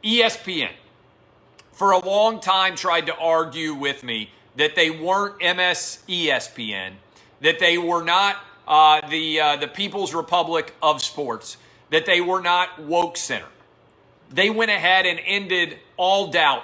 ESPN, for a long time, tried to argue with me that they weren't MSESPN, that they were not the People's Republic of Sports, that they were not WokeCenter. They went ahead and ended all doubt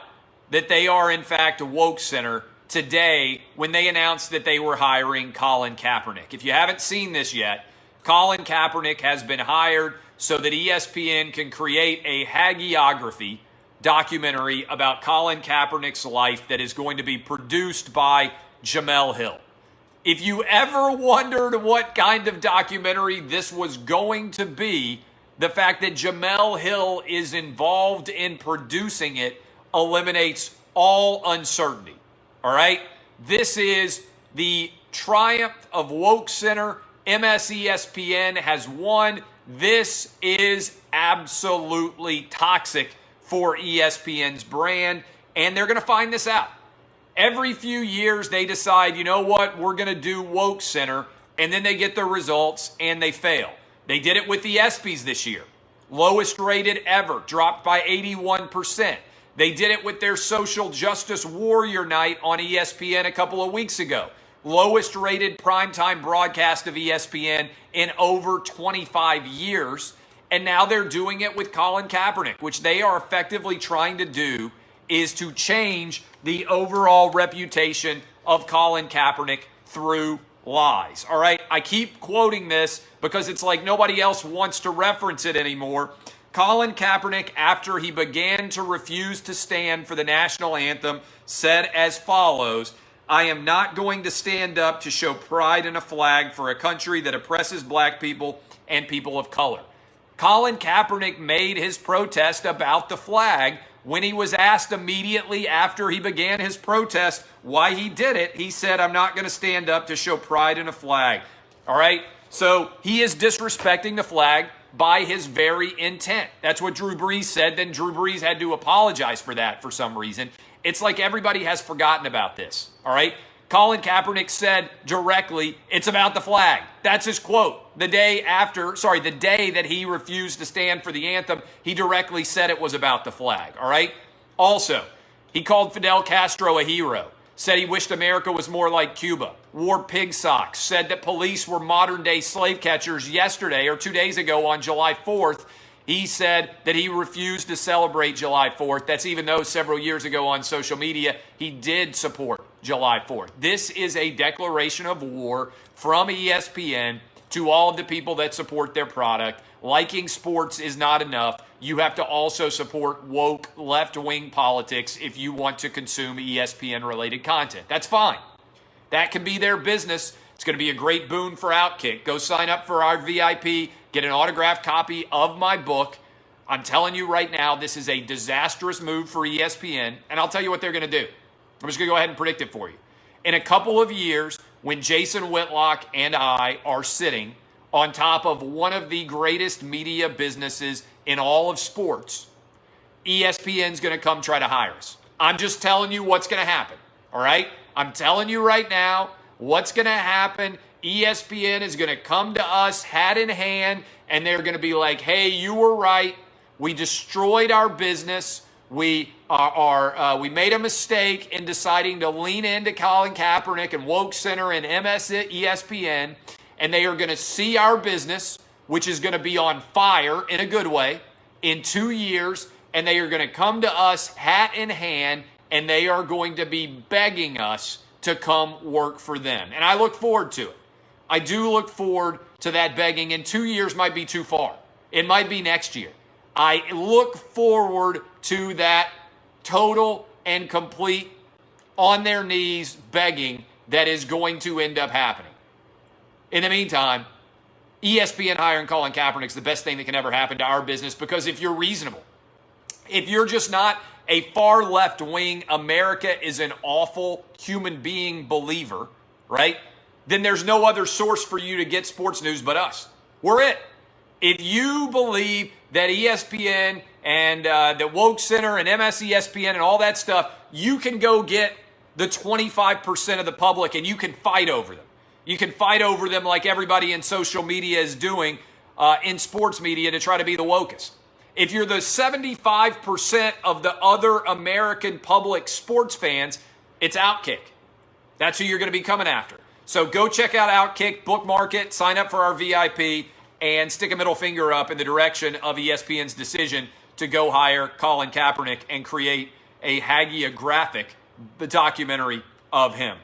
that they are, in fact, a WokeCenter today when they announced that they were hiring Colin Kaepernick. If you haven't seen this yet, Colin Kaepernick has been hired so that ESPN can create a hagiography documentary about Colin Kaepernick's life that is going to be produced by Jemele Hill. If you ever wondered what kind of documentary this was going to be, the fact that Jemele Hill is involved in producing it eliminates all uncertainty. All right? This is the triumph of WokeCenter. MSESPN has won. This is absolutely toxic for ESPN's brand, and they're going to find this out. Every few years, they decide, you know what, we're going to do WokeCenter, and then they get the results, and they fail. They did it with the ESPYs this year. Lowest rated ever, dropped by 81%. They did it with their social justice warrior night on ESPN a couple of weeks ago. Lowest rated primetime broadcast of ESPN in over 25 years. And now they're doing it with Colin Kaepernick, which they are effectively trying to do is to change the overall reputation of Colin Kaepernick through lies. All right, I keep quoting this because it's like nobody else wants to reference it anymore. Colin Kaepernick, after he began to refuse to stand for the national anthem, said as follows: "I am not going to stand up to show pride in a flag for a country that oppresses black people and people of color." Colin Kaepernick made his protest about the flag. When he was asked immediately after he began his protest why he did it, he said, "I'm not going to stand up to show pride in a flag." All right? So he is disrespecting the flag by his very intent. That's what Drew Brees said. Then Drew Brees had to apologize for that for some reason. It's like everybody has forgotten about this. All right? Colin Kaepernick said directly, "It's about the flag." That's his quote. The day that he refused to stand for the anthem, he directly said it was about the flag. All right? Also, he called Fidel Castro a hero, said he wished America was more like Cuba, wore pig socks, said that police were modern-day slave catchers yesterday or 2 days ago on July 4th. He said that he refused to celebrate July 4th. That's even though several years ago on social media, he did support July 4th. This is a declaration of war from ESPN to all of the people that support their product. Liking sports is not enough. You have to also support woke left-wing politics if you want to consume ESPN-related content. That's fine. That can be their business. It's going to be a great boon for Outkick. Go sign up for our VIP. Get an autographed copy of my book. I'm telling you right now, this is a disastrous move for ESPN, and I'll tell you what they're going to do. I'm just going to go ahead and predict it for you. In a couple of years, when Jason Whitlock and I are sitting on top of one of the greatest media businesses in all of sports, ESPN's going to come try to hire us. I'm just telling you what's going to happen, all right? I'm telling you right now what's going to happen. ESPN is going to come to us hat in hand, and they're going to be like, "Hey, you were right. We destroyed our business. We made a mistake in deciding to lean into Colin Kaepernick and WokeCenter and ESPN, and they are going to see our business, which is going to be on fire in a good way, in 2 years, and they are going to come to us hat in hand, and they are going to be begging us to come work for them." And I look forward to it. I do look forward to that begging, and 2 years might be too far. It might be next year. I look forward to that total and complete on their knees begging that is going to end up happening. In the meantime, ESPN hiring Colin Kaepernick is the best thing that can ever happen to our business, because if you're reasonable, if you're just not a far left-wing America is an awful human being believer, right, then there's no other source for you to get sports news but us. We're it. If you believe that ESPN and the WokeCenter and MSESPN and all that stuff, you can go get the 25% of the public and you can fight over them. You can fight over them like everybody in social media is doing in sports media to try to be the wokest. If you're the 75% of the other American public sports fans, it's Outkick. That's who you're going to be coming after. So go check out Outkick, bookmark it, sign up for our VIP, and stick a middle finger up in the direction of ESPN's decision to go hire Colin Kaepernick and create a hagiographic documentary of him.